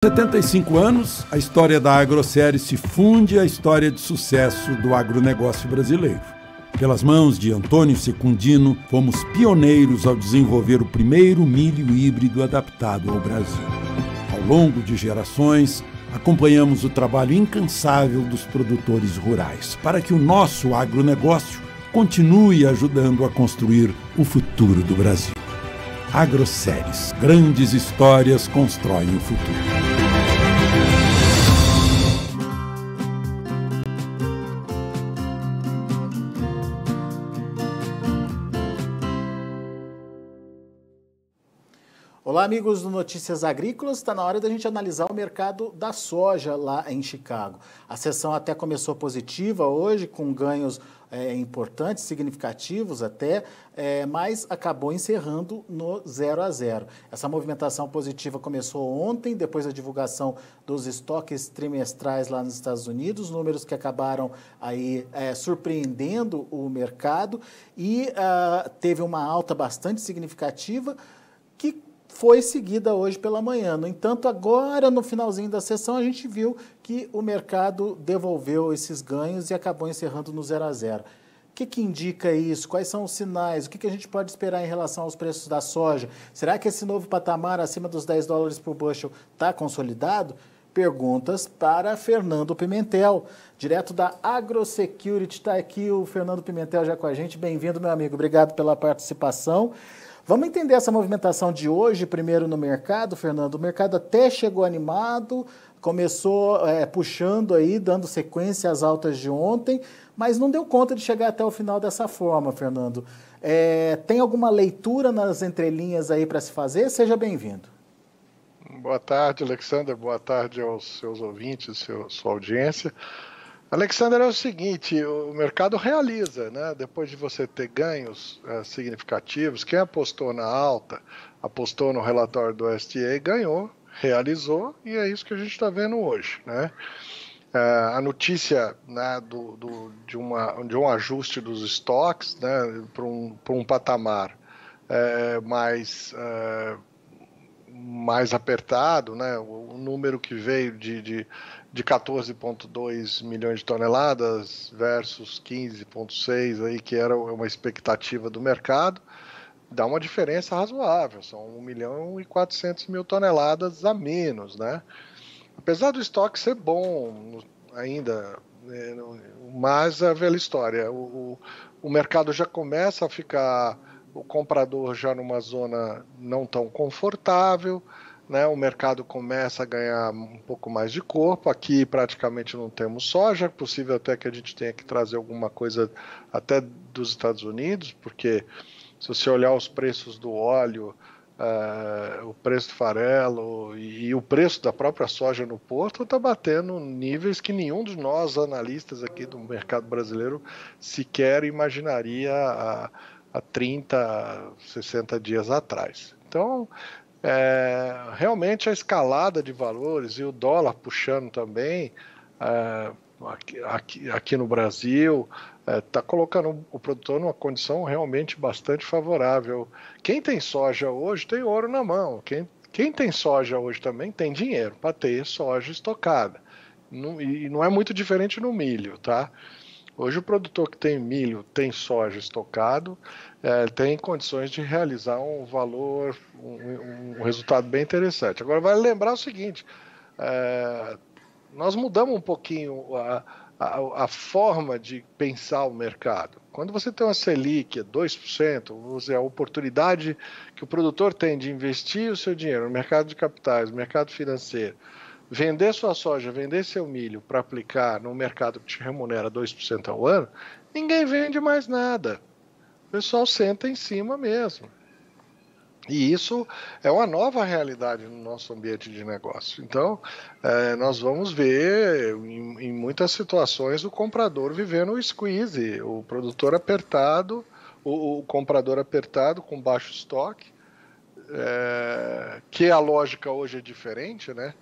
75 anos, a história da Agrosérie se funde à história de sucesso do agronegócio brasileiro. Pelas mãos de Antônio Secundino, fomos pioneiros ao desenvolver o primeiro milho híbrido adaptado ao Brasil. Ao longo de gerações, acompanhamos o trabalho incansável dos produtores rurais para que o nosso agronegócio continue ajudando a construir o futuro do Brasil. Agroséries, grandes histórias constroem o futuro. Olá, amigos do Notícias Agrícolas. Está na hora da gente analisar o mercado da soja lá em Chicago. A sessão até começou positiva hoje, com ganhos importantes, significativos até, mas acabou encerrando no 0 a 0. Essa movimentação positiva começou ontem, depois da divulgação dos estoques trimestrais lá nos Estados Unidos, números que acabaram aí surpreendendo o mercado e teve uma alta bastante significativa que foi seguida hoje pela manhã. No entanto, agora no finalzinho da sessão, a gente viu que o mercado devolveu esses ganhos e acabou encerrando no 0 a 0. O que indica isso? Quais são os sinais? O que a gente pode esperar em relação aos preços da soja? Será que esse novo patamar acima dos $10 por bushel está consolidado? Perguntas para Fernando Pimentel, direto da AgroSecurity. Está aqui o Fernando Pimentel já com a gente. Bem-vindo, meu amigo. Obrigado pela participação. Vamos entender essa movimentação de hoje, primeiro no mercado, Fernando. O mercado até chegou animado, começou puxando aí, dando sequência às altas de ontem, mas não deu conta de chegar até o final dessa forma, Fernando. Tem alguma leitura nas entrelinhas aí para se fazer? Seja bem-vindo. Boa tarde, Alexander. Boa tarde aos seus ouvintes, sua audiência. Alexander, é o seguinte, o mercado realiza, né? Depois de você ter ganhos significativos, quem apostou na alta, apostou no relatório do USDA, ganhou, realizou, e é isso que a gente está vendo hoje, né? A notícia, né, de um ajuste dos estoques, né, para um patamar mais apertado, né? O número que veio de 14,2 milhões de toneladas versus 15,6 aí, que era uma expectativa do mercado, dá uma diferença razoável, são 1.400.000 toneladas a menos, né? Apesar do estoque ser bom ainda, mas é a velha história, o mercado já começa a ficar, o comprador já numa zona não tão confortável, né? O mercado começa a ganhar um pouco mais de corpo. Aqui praticamente não temos soja, é possível até que a gente tenha que trazer alguma coisa até dos Estados Unidos, porque se você olhar os preços do óleo, o preço do farelo e o preço da própria soja no porto está batendo níveis que nenhum de nós, analistas aqui do mercado brasileiro, sequer imaginaria há 30, 60 dias atrás. Então, realmente a escalada de valores e o dólar puxando também aqui no Brasil está colocando o produtor numa condição realmente bastante favorável. Quem tem soja hoje tem ouro na mão. Quem tem soja hoje também tem dinheiro para ter soja estocada. E não é muito diferente no milho, tá? Hoje o produtor que tem milho, tem soja estocado, tem condições de realizar um valor, um resultado bem interessante. Agora vale lembrar o seguinte, nós mudamos um pouquinho a forma de pensar o mercado. Quando você tem uma Selic 2%, a oportunidade que o produtor tem de investir o seu dinheiro no mercado de capitais, no mercado financeiro, vender sua soja, vender seu milho para aplicar no mercado que te remunera 2% ao ano, ninguém vende mais nada. O pessoal senta em cima mesmo. E isso é uma nova realidade no nosso ambiente de negócio. Então, nós vamos ver em muitas situações o comprador vivendo o squeeze, o produtor apertado, o comprador apertado com baixo estoque, que a lógica hoje é diferente, né?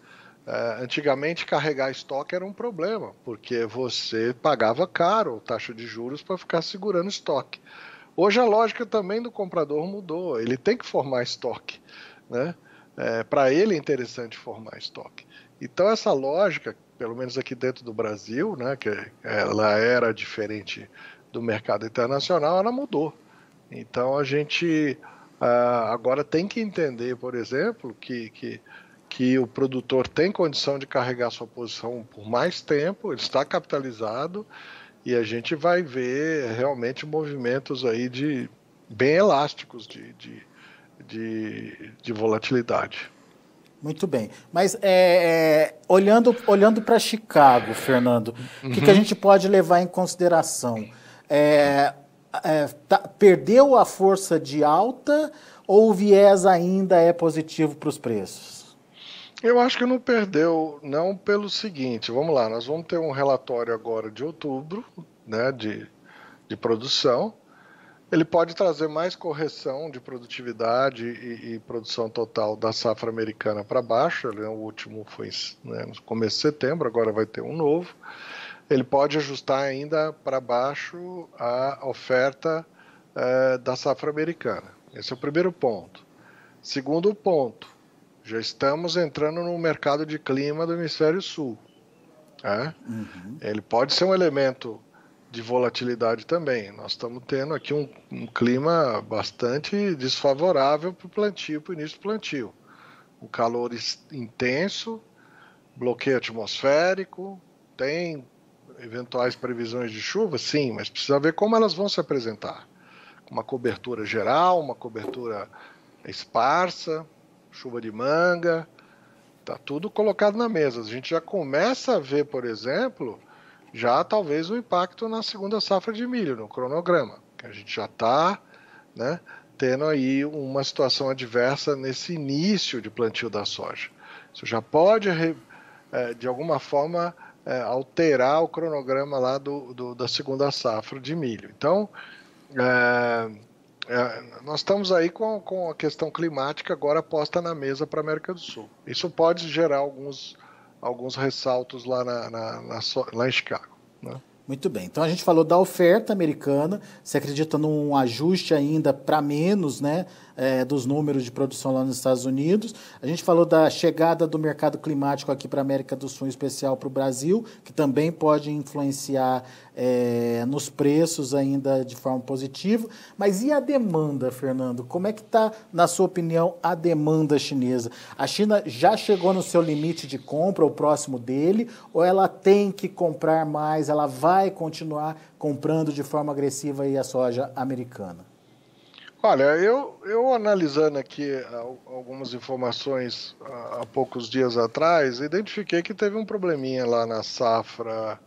Antigamente carregar estoque era um problema, porque você pagava caro taxa de juros para ficar segurando estoque. Hoje a lógica também do comprador mudou, ele tem que formar estoque, né? para ele é interessante formar estoque. Então essa lógica, pelo menos aqui dentro do Brasil, né, que ela era diferente do mercado internacional, ela mudou. Então a gente agora tem que entender, por exemplo, que o produtor tem condição de carregar sua posição por mais tempo, ele está capitalizado, e a gente vai ver realmente movimentos aí bem elásticos de volatilidade. Muito bem. Mas olhando para Chicago, Fernando, o que a gente pode levar em consideração? Perdeu a força de alta ou o viés ainda é positivo para os preços? Eu acho que não perdeu, não, pelo seguinte, vamos lá, nós vamos ter um relatório agora de outubro, né, de produção. Ele pode trazer mais correção de produtividade e produção total da safra americana para baixo. O último foi, né, no começo de setembro, agora vai ter um novo. Ele pode ajustar ainda para baixo a oferta da safra americana. Esse é o primeiro ponto. Segundo ponto, já estamos entrando no mercado de clima do hemisfério sul. Ele pode ser um elemento de volatilidade também. Nós estamos tendo aqui um clima bastante desfavorável para o plantio, para o início do plantio. Um calor intenso, bloqueio atmosférico, tem eventuais previsões de chuva? Sim, mas precisa ver como elas vão se apresentar. Uma cobertura geral, uma cobertura esparsa, chuva de manga, está tudo colocado na mesa. A gente já começa a ver, por exemplo, já talvez um impacto na segunda safra de milho, no cronograma, que a gente já está, né, tendo aí uma situação adversa nesse início de plantio da soja. Isso já pode, de alguma forma, alterar o cronograma lá da segunda safra de milho. Então, nós estamos aí com a questão climática agora posta na mesa para a América do Sul. Isso pode gerar alguns ressaltos lá lá em Chicago, né? Muito bem. Então a gente falou da oferta americana. Você acredita num ajuste ainda para menos, né, dos números de produção lá nos Estados Unidos. A gente falou da chegada do mercado climático aqui para a América do Sul, em especial para o Brasil, que também pode influenciar nos preços ainda de forma positiva. Mas e a demanda, Fernando? Como é que está, na sua opinião, a demanda chinesa? A China já chegou no seu limite de compra, ou próximo dele, ou ela tem que comprar mais, ela vai continuar comprando de forma agressiva aí a soja americana? Olha, eu analisando aqui algumas informações há poucos dias atrás, identifiquei que teve um probleminha lá na safra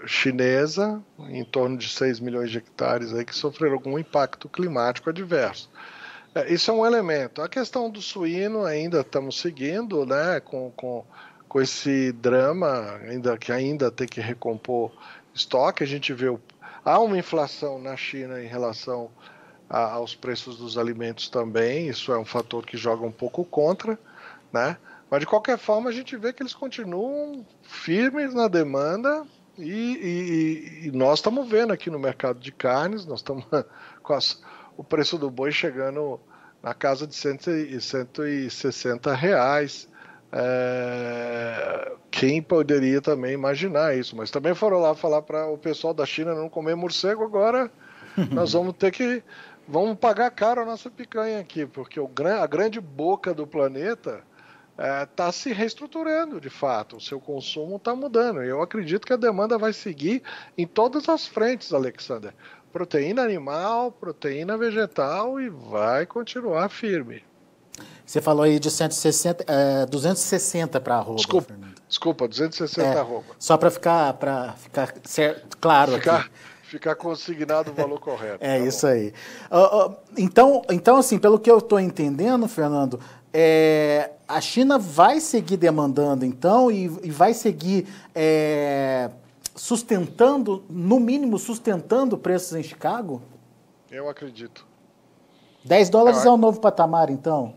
chinesa, em torno de 6 milhões de hectares, aí, que sofreram algum impacto climático adverso. Isso é um elemento. A questão do suíno ainda estamos seguindo, né, com esse drama, que ainda tem que recompor estoque. A gente vê há uma inflação na China em relação aos preços dos alimentos também. Isso é um fator que joga um pouco contra, né? Mas, de qualquer forma, a gente vê que eles continuam firmes na demanda e nós estamos vendo aqui no mercado de carnes, nós estamos com o preço do boi chegando na casa de 160 reais. Quem poderia também imaginar isso? Mas também foram lá falar para o pessoal da China não comer morcego. Agora nós vamos pagar caro a nossa picanha aqui, porque a grande boca do planeta está se reestruturando, de fato. O seu consumo está mudando. E eu acredito que a demanda vai seguir em todas as frentes, Alexander. Proteína animal, proteína vegetal, e vai continuar firme. Você falou aí de 260 para arroba, Fernando. Desculpa, 260 arroba. Só para ficar claro aqui. Ficar consignado o valor correto. Tá isso bom. Aí. Então, assim, pelo que eu estou entendendo, Fernando, a China vai seguir demandando, então, e vai seguir sustentando, no mínimo, sustentando preços em Chicago? Eu acredito. $10 é o novo patamar, então?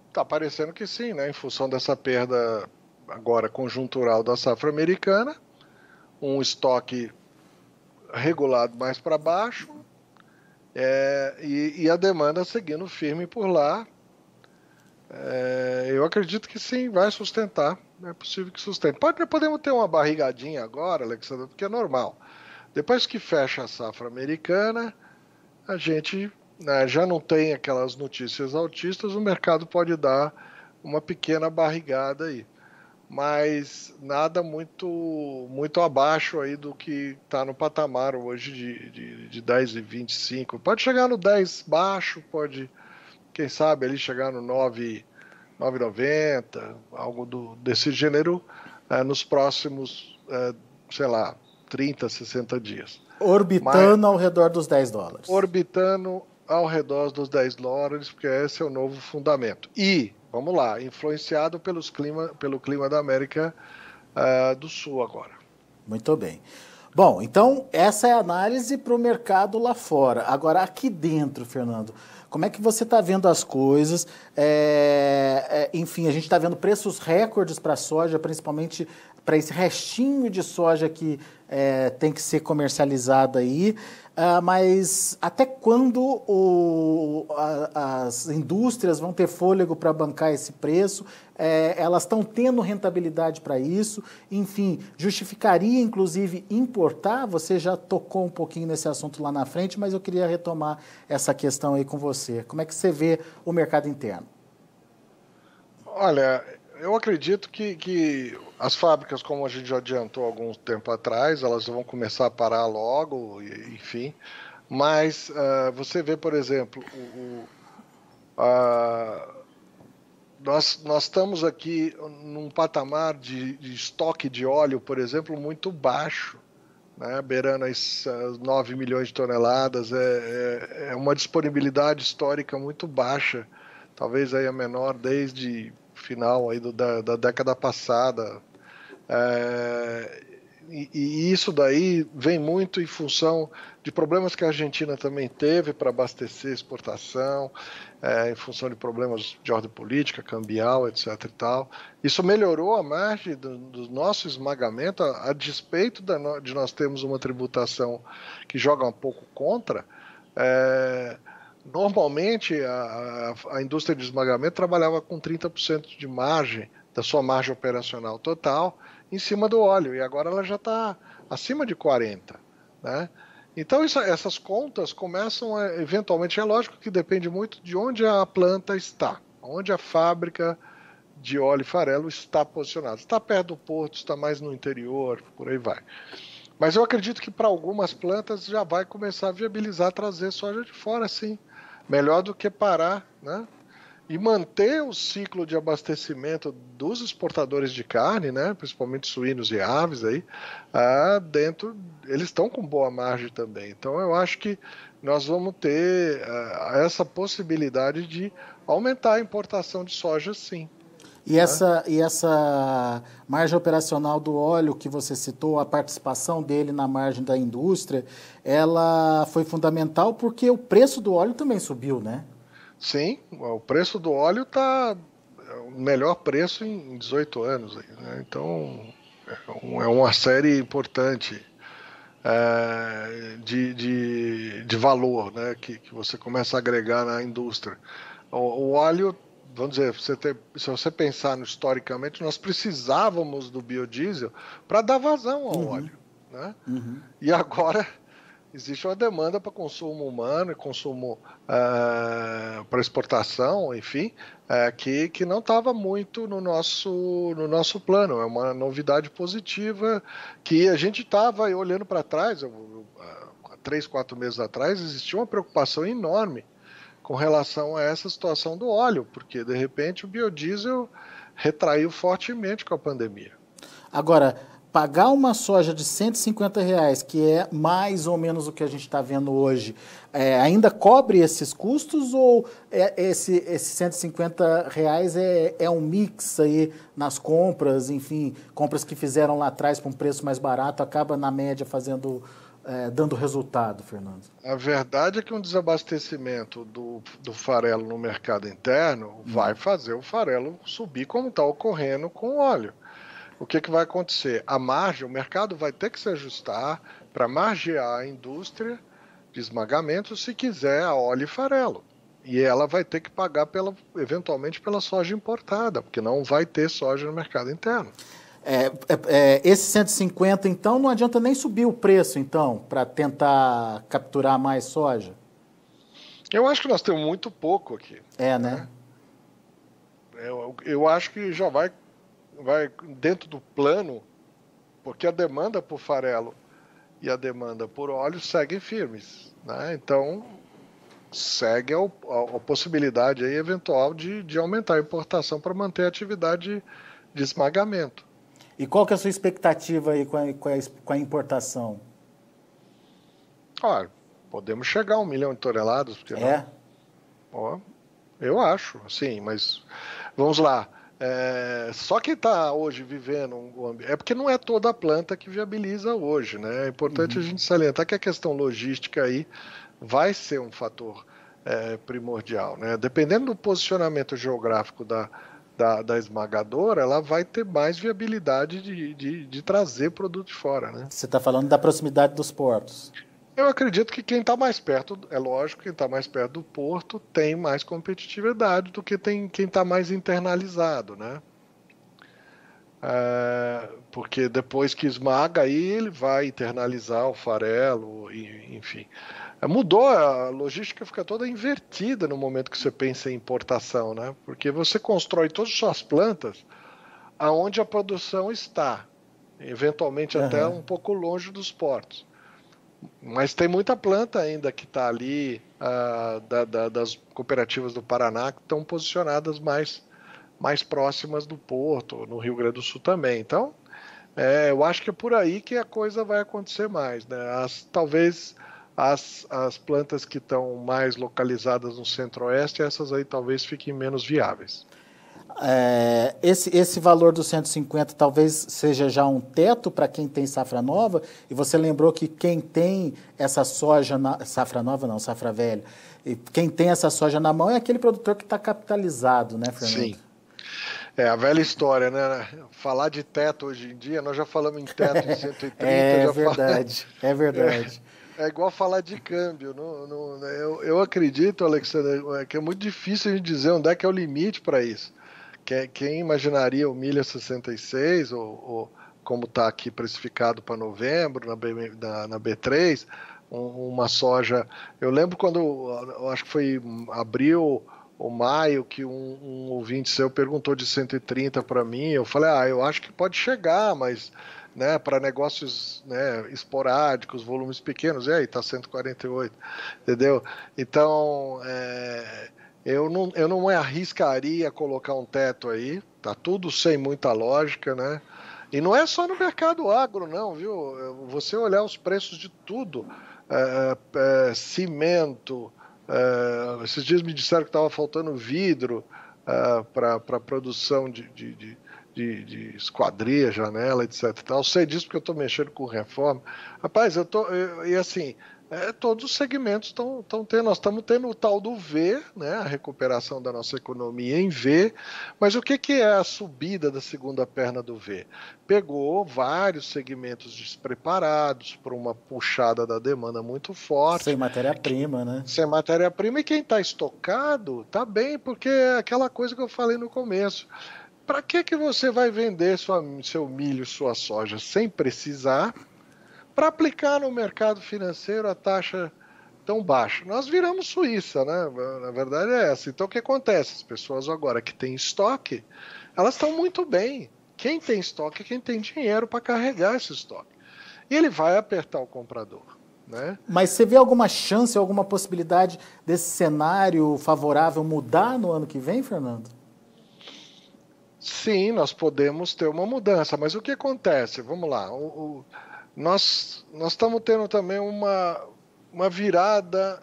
Está parecendo que sim, né? Em função dessa perda agora conjuntural da safra americana, um estoque regulado mais para baixo, e a demanda seguindo firme por lá, Eu acredito que sim, vai sustentar. É possível que sustente. Podemos ter uma barrigadinha agora, Alexandre, porque é normal. Depois que fecha a safra americana, a gente, né, já não tem aquelas notícias altistas, o mercado pode dar uma pequena barrigada aí. Mas nada muito abaixo aí do que está no patamar hoje de 10,25. Pode chegar no 10 baixo, pode, quem sabe, ali chegar no 9,90, algo desse gênero, nos próximos, sei lá, 30, 60 dias. Orbitando ao redor dos $10. Orbitando ao redor dos $10, porque esse é o novo fundamento. E, vamos lá, influenciado pelo clima da América do Sul agora. Muito bem. Bom, então essa é a análise para o mercado lá fora. Agora, aqui dentro, Fernando, como é que você está vendo as coisas? Enfim, a gente está vendo preços recordes para a soja, principalmente para esse restinho de soja que tem que ser comercializado aí. Mas até quando as indústrias vão ter fôlego para bancar esse preço? Elas estão tendo rentabilidade para isso? Enfim, justificaria inclusive importar? Você já tocou um pouquinho nesse assunto lá na frente, mas eu queria retomar essa questão aí com você. Como é que você vê o mercado interno? Olha, eu acredito que as fábricas, como a gente já adiantou algum tempo atrás, elas vão começar a parar logo, enfim. Mas você vê, por exemplo, nós estamos aqui num patamar de estoque de óleo, por exemplo, muito baixo, né? Beirando as 9 milhões de toneladas. É uma disponibilidade histórica muito baixa, talvez aí a menor desde final aí da década passada. E isso daí vem muito em função de problemas que a Argentina também teve para abastecer exportação, em função de problemas de ordem política, cambial, etc. e tal. Isso melhorou a margem do nosso esmagamento, a despeito de nós termos uma tributação que joga um pouco contra. Normalmente, a indústria de esmagamento trabalhava com 30% de margem, da sua margem operacional total, em cima do óleo, e agora ela já está acima de 40%. Né? Então, essas contas começam, eventualmente, é lógico que depende muito de onde a planta está, onde a fábrica de óleo e farelo está posicionada. Está perto do porto, está mais no interior, por aí vai. Mas eu acredito que para algumas plantas já vai começar a viabilizar trazer soja de fora, sim. Melhor do que parar, né? E manter o ciclo de abastecimento dos exportadores de carne, né, principalmente suínos e aves, aí, dentro, eles estão com boa margem também. Então, eu acho que nós vamos ter essa possibilidade de aumentar a importação de soja, sim. E essa margem operacional do óleo que você citou, a participação dele na margem da indústria, ela foi fundamental porque o preço do óleo também subiu, né? Sim, o preço do óleo está o melhor preço em 18 anos. Né? Então, é uma série importante de valor, né? que você começa a agregar na indústria. O óleo, vamos dizer, se você pensar historicamente, nós precisávamos do biodiesel para dar vazão ao óleo. Né? E agora existe uma demanda para consumo humano e consumo para exportação, enfim, que não estava muito no nosso plano. É uma novidade positiva que a gente estava olhando para trás. Há 3, 4 meses atrás, existia uma preocupação enorme com relação a essa situação do óleo, porque, de repente, o biodiesel retraiu fortemente com a pandemia. Agora, pagar uma soja de R$150, que é mais ou menos o que a gente está vendo hoje, ainda cobre esses custos ou esse R$150 é um mix aí nas compras, enfim, compras que fizeram lá atrás para um preço mais barato, acaba na média dando resultado, Fernando? A verdade é que um desabastecimento do farelo no mercado interno vai fazer o farelo subir como está ocorrendo com o óleo. O que vai acontecer? A margem, o mercado vai ter que se ajustar para margear a indústria de esmagamento se quiser a óleo e farelo. E ela vai ter que pagar eventualmente pela soja importada, porque não vai ter soja no mercado interno. Esse 150, então, não adianta nem subir o preço, então, para tentar capturar mais soja? Eu acho que nós temos muito pouco aqui. Né? Eu acho que já vai dentro do plano, porque a demanda por farelo e a demanda por óleo seguem firmes, né? Então, segue a possibilidade aí, eventual de aumentar a importação para manter a atividade de esmagamento. E qual que é a sua expectativa aí com a importação? Olha, podemos chegar a 1 milhão de toneladas, porque não? Ó, eu acho, sim, mas vamos lá. Só quem está hoje vivendo é porque não é toda a planta que viabiliza hoje, né? É importante a gente salientar que a questão logística aí vai ser um fator primordial, né? Dependendo do posicionamento geográfico da esmagadora, ela vai ter mais viabilidade de trazer produto de fora, né? Você está falando da proximidade dos portos. Eu acredito que quem está mais perto, é lógico, quem está mais perto do porto tem mais competitividade do que quem está mais internalizado, né? Porque depois que esmaga, aí ele vai internalizar o farelo, enfim. Mudou, a logística fica toda invertida no momento que você pensa em importação, né? Porque você constrói todas as suas plantas aonde a produção está, eventualmente até um pouco longe dos portos. Mas tem muita planta ainda que está ali, das cooperativas do Paraná, que estão posicionadas mais próximas do porto, no Rio Grande do Sul também. Então, eu acho que é por aí que a coisa vai acontecer mais, né? Talvez as plantas que estão mais localizadas no centro-oeste, essas aí talvez fiquem menos viáveis. Esse valor dos 150 talvez seja já um teto para quem tem safra nova, e você lembrou que quem tem essa soja, safra nova não, safra velha, e quem tem essa soja na mão é aquele produtor que está capitalizado, né, Fernando? Sim. A velha história, né? Falar de teto hoje em dia, nós já falamos em teto de 130. É verdade. É igual falar de câmbio. Eu acredito, Alexandre, que é muito difícil a gente dizer onde é que é o limite para isso. Quem imaginaria o milho a 66, ou como está aqui precificado para novembro, na B3, uma soja... Eu lembro quando, eu acho que foi abril ou maio, que um ouvinte seu perguntou de 130 para mim, eu falei, eu acho que pode chegar, mas... Né, para negócios, né, esporádicos, volumes pequenos, e aí está 148, entendeu? Então, eu não me arriscaria colocar um teto aí, tá tudo sem muita lógica, né? E não é só no mercado agro, não, viu? Você olhar os preços de tudo, cimento, esses dias me disseram que estava faltando vidro para produção de esquadria, janela, etc. Eu sei disso porque eu estou mexendo com reforma. Rapaz, e assim, todos os segmentos estão tendo, nós estamos tendo o tal do V, né, a recuperação da nossa economia em V, mas o que é a subida da segunda perna do V? Pegou vários segmentos despreparados por uma puxada da demanda muito forte. Sem matéria-prima, né? Sem matéria-prima, e quem está estocado está bem, porque é aquela coisa que eu falei no começo. Para que você vai vender seu milho, sua soja sem precisar, para aplicar no mercado financeiro a taxa tão baixa? Nós viramos Suíça, né? Na verdade é essa. Então o que acontece? As pessoas agora que têm estoque, elas estão muito bem. Quem tem estoque é quem tem dinheiro para carregar esse estoque. E ele vai apertar o comprador, né? Mas você vê alguma chance, alguma possibilidade desse cenário favorável mudar no ano que vem, Fernando? Sim, nós podemos ter uma mudança, mas o que acontece? Vamos lá, nós estamos tendo também uma virada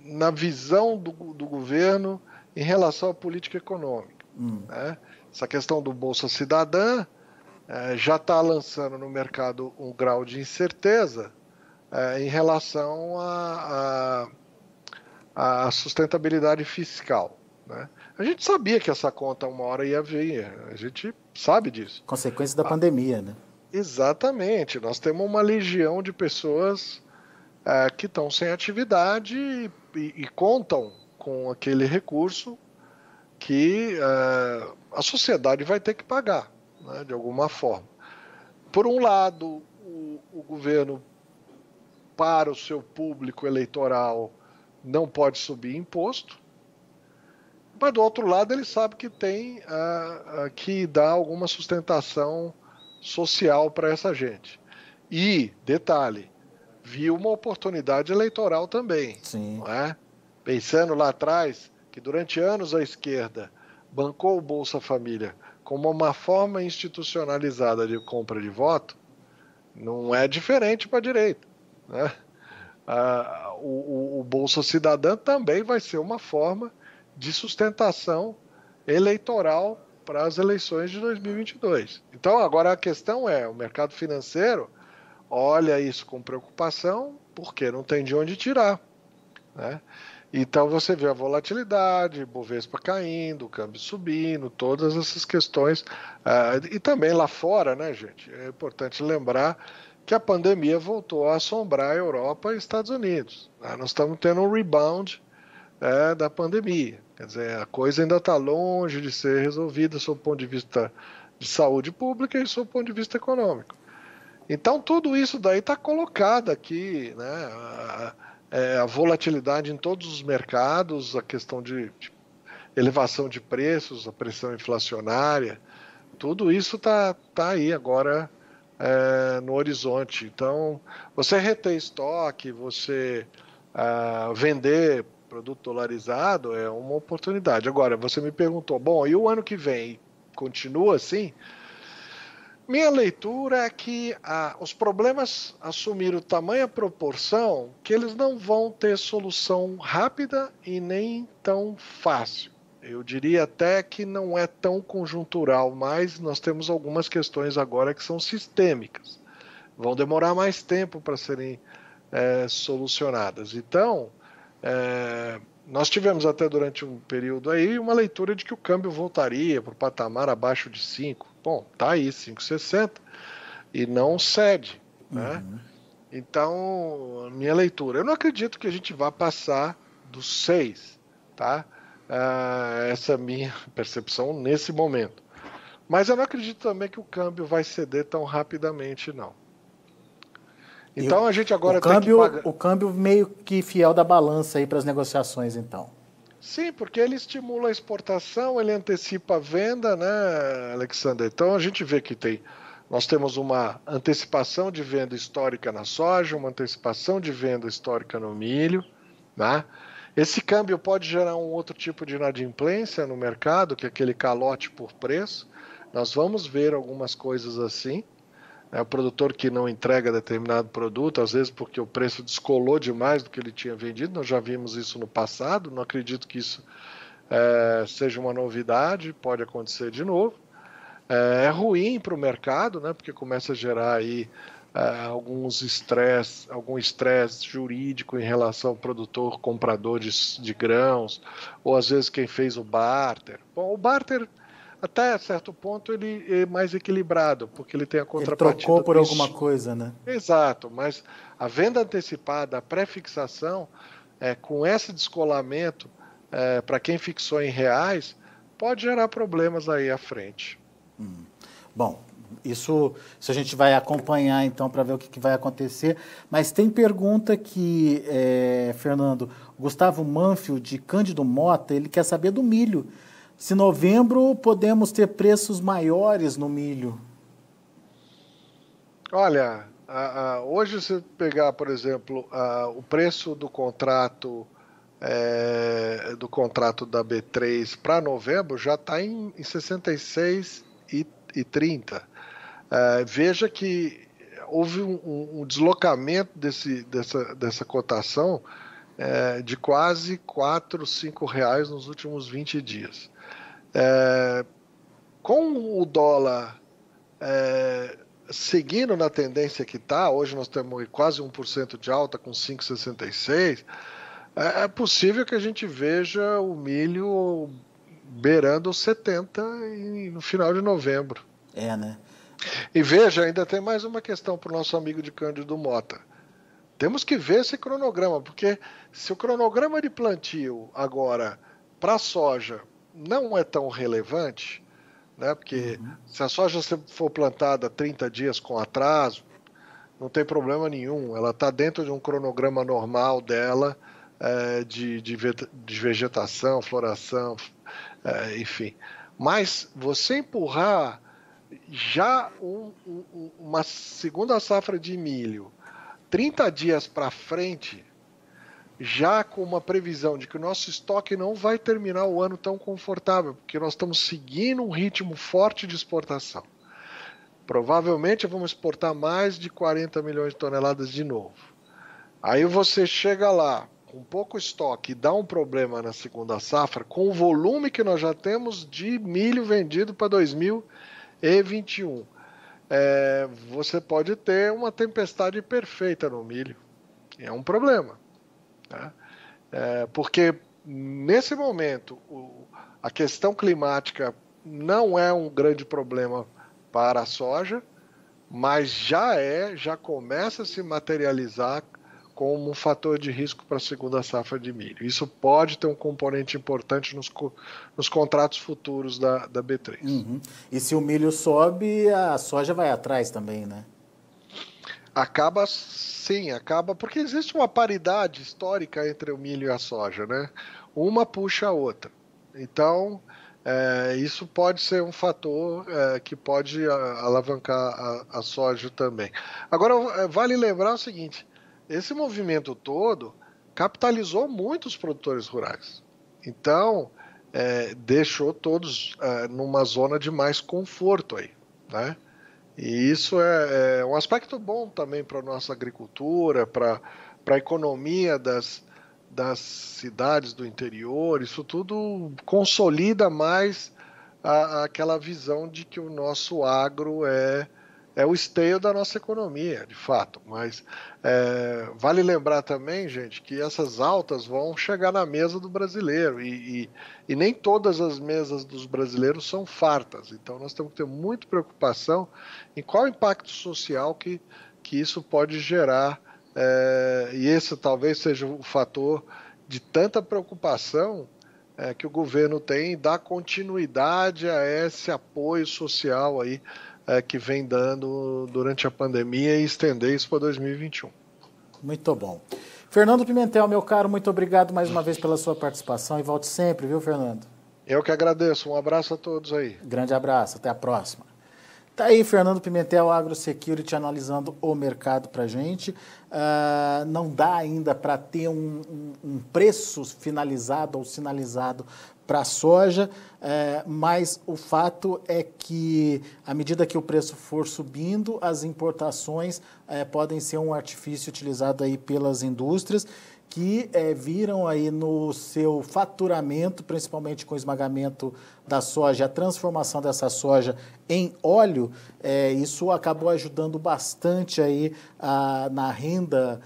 na visão do governo em relação à política econômica. Né? Essa questão do Bolsa Cidadã já está lançando no mercado um grau de incerteza em relação à sustentabilidade fiscal. Né? A gente sabia que essa conta uma hora ia vir, a gente sabe disso. Consequência da pandemia, né? Exatamente, nós temos uma legião de pessoas que estão sem atividade e contam com aquele recurso que a sociedade vai ter que pagar, né, de alguma forma. Por um lado, o governo, para o seu público eleitoral, não pode subir imposto, mas do outro lado ele sabe que tem que dar alguma sustentação social para essa gente. E, detalhe, viu uma oportunidade eleitoral também. Sim. Não é? Pensando lá atrás que durante anos a esquerda bancou o Bolsa Família como uma forma institucionalizada de compra de voto, não é diferente para a direita, né? O Bolsa Cidadã também vai ser uma forma de sustentação eleitoral para as eleições de 2022. Então, agora a questão é, o mercado financeiro olha isso com preocupação, porque não tem de onde tirar, né? Então você vê a volatilidade, Bovespa caindo, o câmbio subindo, todas essas questões. E também lá fora, né, gente? É importante lembrar que a pandemia voltou a assombrar a Europa e Estados Unidos. Nós estamos tendo um rebound da pandemia. Quer dizer, a coisa ainda está longe de ser resolvida sob o ponto de vista de saúde pública e sob o ponto de vista econômico. Então, tudo isso daí está colocado aqui, né? A volatilidade em todos os mercados, a questão de elevação de preços, a pressão inflacionária, tudo isso está aí agora no horizonte. Então, você reter estoque, você vender produto dolarizado é uma oportunidade. Agora, você me perguntou, bom, e o ano que vem continua assim? Minha leitura é que os problemas assumiram tamanha proporção que eles não vão ter solução rápida e nem tão fácil. Eu diria até que não é tão conjuntural, mas nós temos algumas questões agora que são sistêmicas. Vão demorar mais tempo para serem solucionadas. Então, nós tivemos até durante um período aí uma leitura de que o câmbio voltaria para o patamar abaixo de 5. Bom, tá aí, 5,60 e não cede, né? Então, minha leitura, eu não acredito que a gente vá passar dos 6, tá? Essa é a minha percepção nesse momento. Mas eu não acredito também que o câmbio vai ceder tão rapidamente, não. Então a gente agora tem que pagar. O câmbio meio que fiel da balança aí para as negociações, então. Sim, porque ele estimula a exportação, ele antecipa a venda, né, Alexander? Então a gente vê que nós temos uma antecipação de venda histórica na soja, uma antecipação de venda histórica no milho, né? Esse câmbio pode gerar um outro tipo de inadimplência no mercado, que é aquele calote por preço. Nós vamos ver algumas coisas assim. O produtor que não entrega determinado produto, às vezes porque o preço descolou demais do que ele tinha vendido, nós já vimos isso no passado, não acredito que isso seja uma novidade, pode acontecer de novo. É ruim para o mercado, né, porque começa a gerar aí algum estresse jurídico em relação ao produtor comprador de grãos, ou às vezes quem fez o barter. Bom, o barter, até certo ponto, ele é mais equilibrado, porque ele tem a contrapartida. Ele trocou por alguma coisa, né? Exato, mas a venda antecipada, a pré-fixação, com esse descolamento, para quem fixou em reais, pode gerar problemas aí à frente. Bom, isso a gente vai acompanhar, então, para ver o que vai acontecer. Mas tem pergunta que, Fernando, Gustavo Manfield, de Cândido Mota, ele quer saber do milho. Se em novembro podemos ter preços maiores no milho? Olha, hoje se pegar, por exemplo, o preço do contrato da B3 para novembro já está em 66,30. Veja que houve um deslocamento dessa cotação de quase R$4, R$5 nos últimos 20 dias. Com o dólar seguindo na tendência que está, hoje nós temos quase 1% de alta com 5,66, é possível que a gente veja o milho beirando os 70 no final de novembro. Né? E veja, ainda tem mais uma questão para o nosso amigo de Cândido Mota. temos que ver esse cronograma, porque se o cronograma de plantio agora para a soja não é tão relevante, né? Porque se a soja for plantada 30 dias com atraso, não tem problema nenhum, ela está dentro de um cronograma normal dela, de vegetação, floração, enfim. Mas você empurrar já uma segunda safra de milho 30 dias para frente, já com uma previsão de que o nosso estoque não vai terminar o ano tão confortável, porque nós estamos seguindo um ritmo forte de exportação. Provavelmente vamos exportar mais de 40 milhões de toneladas de novo. Aí você chega lá com pouco estoque e dá um problema na segunda safra, com o volume que nós já temos de milho vendido para 2021. Você pode ter uma tempestade perfeita no milho. É um problema. Né? Porque nesse momento a questão climática não é um grande problema para a soja, mas já começa a se materializar como um fator de risco para a segunda safra de milho. Isso pode ter um componente importante nos contratos futuros da B3. Uhum. E se o milho sobe, a soja vai atrás também, né? Acaba, porque existe uma paridade histórica entre o milho e a soja, né? Uma puxa a outra. Então, isso pode ser um fator que pode alavancar a soja também. Agora, vale lembrar o seguinte, esse movimento todo capitalizou muito os produtores rurais. Então, deixou todos numa zona de mais conforto aí, né? E isso é um aspecto bom também para a nossa agricultura, para a economia das cidades do interior. Isso tudo consolida mais aquela visão de que o nosso agro é o esteio da nossa economia, de fato. Mas vale lembrar também, gente, que essas altas vão chegar na mesa do brasileiro e nem todas as mesas dos brasileiros são fartas. Então nós temos que ter muita preocupação em qual impacto social que isso pode gerar, e esse talvez seja o fator de tanta preocupação que o governo tem em dar continuidade a esse apoio social aí que vem dando durante a pandemia e estender isso para 2021. Muito bom. Fernando Pimentel, meu caro, muito obrigado mais uma vez pela sua participação e volte sempre, viu, Fernando? Eu que agradeço. Um abraço a todos aí. Grande abraço. Até a próxima. Tá aí, Fernando Pimentel, AgroSecurity, analisando o mercado para a gente. Não dá ainda para ter um preço finalizado ou sinalizado para a soja, mas o fato é que, à medida que o preço for subindo, as importações podem ser um artifício utilizado aí pelas indústrias que viram aí no seu faturamento, principalmente com o esmagamento da soja, a transformação dessa soja em óleo, isso acabou ajudando bastante aí na renda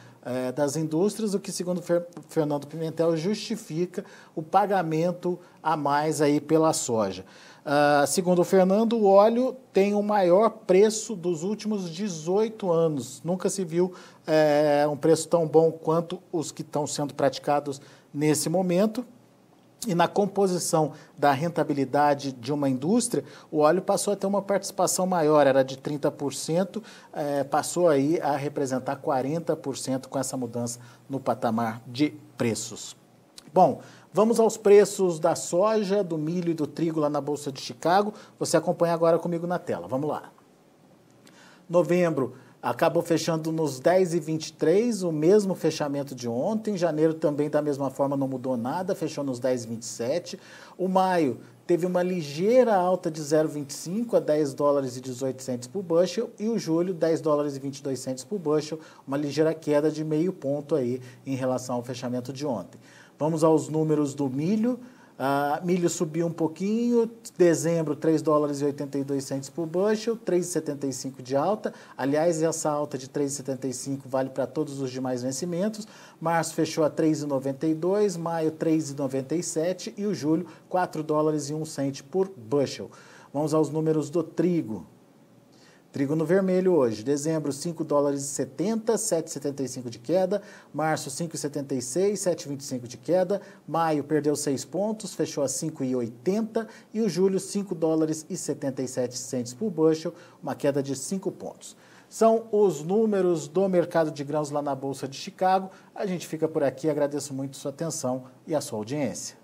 das indústrias, o que, segundo Fernando Pimentel, justifica o pagamento a mais aí pela soja. Segundo o Fernando, o óleo tem o maior preço dos últimos 18 anos. Nunca se viu um preço tão bom quanto os que estão sendo praticados nesse momento. E na composição da rentabilidade de uma indústria, o óleo passou a ter uma participação maior, era de 30%, passou aí a representar 40% com essa mudança no patamar de preços. Bom, vamos aos preços da soja, do milho e do trigo lá na Bolsa de Chicago. Você acompanha agora comigo na tela. Vamos lá. Novembro acabou fechando nos 10,23, o mesmo fechamento de ontem. Janeiro também, da mesma forma, não mudou nada, fechou nos 10,27. O maio teve uma ligeira alta de 0,25 a 10 dólares e 18 centes por bushel, e o julho, 10 dólares e 22 centes por bushel, uma ligeira queda de meio ponto aí em relação ao fechamento de ontem. Vamos aos números do milho. Milho subiu um pouquinho, dezembro 3 dólares e 82 centes por bushel, 3,75 de alta. Aliás, essa alta de 3,75 vale para todos os demais vencimentos. Março fechou a 3,92, maio 3,97 e o julho 4 dólares e 1 cento por bushel. Vamos aos números do trigo. Trigo no vermelho hoje, dezembro $5,70, 7,75 de queda, março 5,76, 7,25 de queda, maio perdeu 6 pontos, fechou a 5,80 e o julho $5,77 por bushel, uma queda de 5 pontos. São os números do mercado de grãos lá na Bolsa de Chicago. A gente fica por aqui, agradeço muito a sua atenção e a sua audiência.